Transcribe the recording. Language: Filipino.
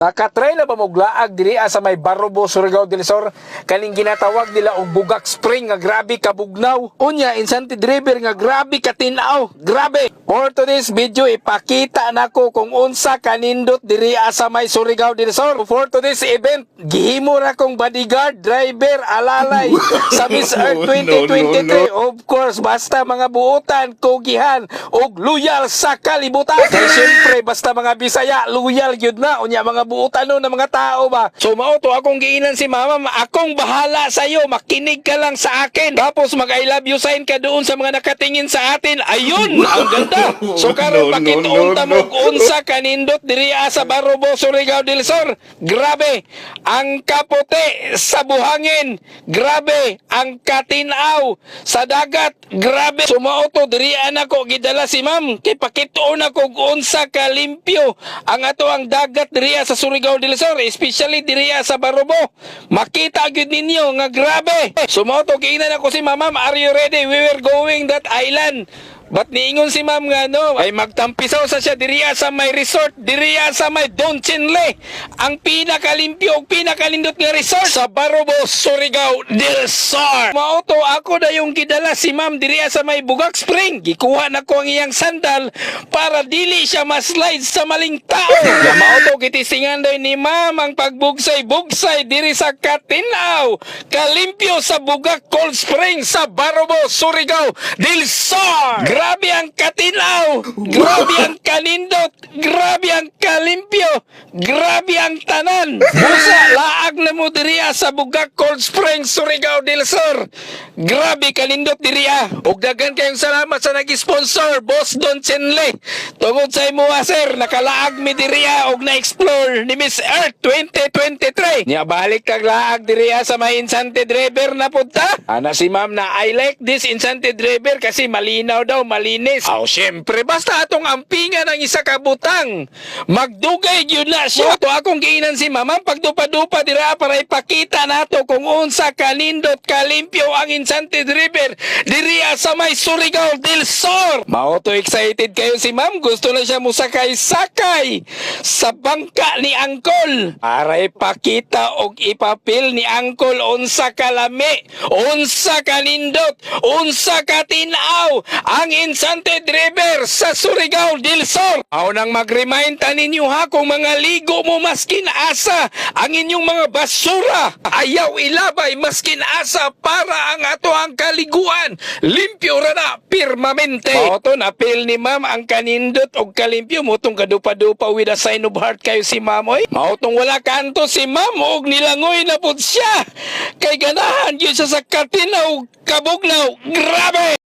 Nakatry na ba moglaag diri sa may Barrobo, Surigao del Sur kaning ginatawag nila og Bugak Spring nga grabe kabugnaw. Unya insante driver nga grabe katinaw. Grabe. For today's video ipakita nako kung unsa kanindot diri sa may Surigao del Sur. For today's event gihimo ra kong bodyguard driver alalay sa Miss Earth 2023. Of course basta mga buotan, kogihan og loyal sa kalibutan. Kaya syempre basta mga Bisaya loyal gyud na unya mga buutan na mga tao ba. So mao to akong giinan si mama, akong bahala sa iyo, makinig ka lang sa akin. Tapos mag I love you sign ka doon sa mga nakatingin sa atin. Ayun, ang ganda. So karon pakituon ta mo unsa kanindot diri sa Barrobo, Surigao del Sur. Grabe ang kapote sa buhangin. Grabe ang katinaw sa dagat. Grabe. So mao to diri ako gidala si ma'am kay pakituon ako unsa ka limpyo ang ato ang dagat diri sa Surigao del Sur, especially diri sa Barrobo. Makita gyud ninyo nga grabe. Sumoto giinan ako si ma'am, are you ready? We were going that island. Ba't niingon si ma'am nga no? Ay magtampisaw sa siya diriya sa may resort, diriya sa may Don Chinle. Ang pinakalimpyo ug pinakalindot nga resort sa Barrobo, Surigao del Sur. Mauto ako na yung gidala si ma'am diriya sa may Bugak Spring. Gikuha na ko ang iyang sandal para dili siya maslide sa maling tao. Mauto kitisingan daw ni ma'am ang pagbugsay-bugsay diri sa katinaw kalimpyo sa Bugak Cold Spring sa Barrobo, Surigao del Sur. Grabe ang katinaw, grabe ang kanindot, grabe ang kalimpyo, grabe ang tanan. Busa, laag na mo diriya sa Bugak Cold Spring, Surigao del Sur. Grabe kanindot diriya. Ug daghan kayong salamat sa nag-sponsor, Boss Don Chinle. Tungod sa imo sir, nakalaag mi diriya og na-explore ni Miss Earth 2023. Nya balik kag laag diriya sa may insante driver na punta. Ana si ma'am na I like this insante driver kasi malinaw daw, malinis. Aw, syempre, basta atong ampingan ang isa ka butang. Magdugay gyud na siya. To akong giinan si mama pagdupa-dupa dira para ipakita nato kung unsa kanindot kalimpyo ang insante driver diriya sa may Surigao del Sur. Mao to excited kayo si ma'am. Gusto na siya musakay-sakay sa bangka ni Angkol para ipakita og ipapil ni Angkol unsa kalami, unsa kanindot, unsa katinaw ang insante driver sa Surigao del Sur. Aw nang mag-remind ta ninyo ha kung mga ligo mo maskin asa ang inyong mga basura. Ayaw ilabay maskin asa para ang ato ang kaliguan limpyo ra na permanente. Mao na pil ni ma'am ang kanindot og kalimpyo mo tong kadupa-dupa with a sign of heart kayo si ma'am oy. Mao tong wala kanto si ma'am og nilangoy na pud siya. Kay ganahan gyud siya sa katinaw kabugnaw. Grabe.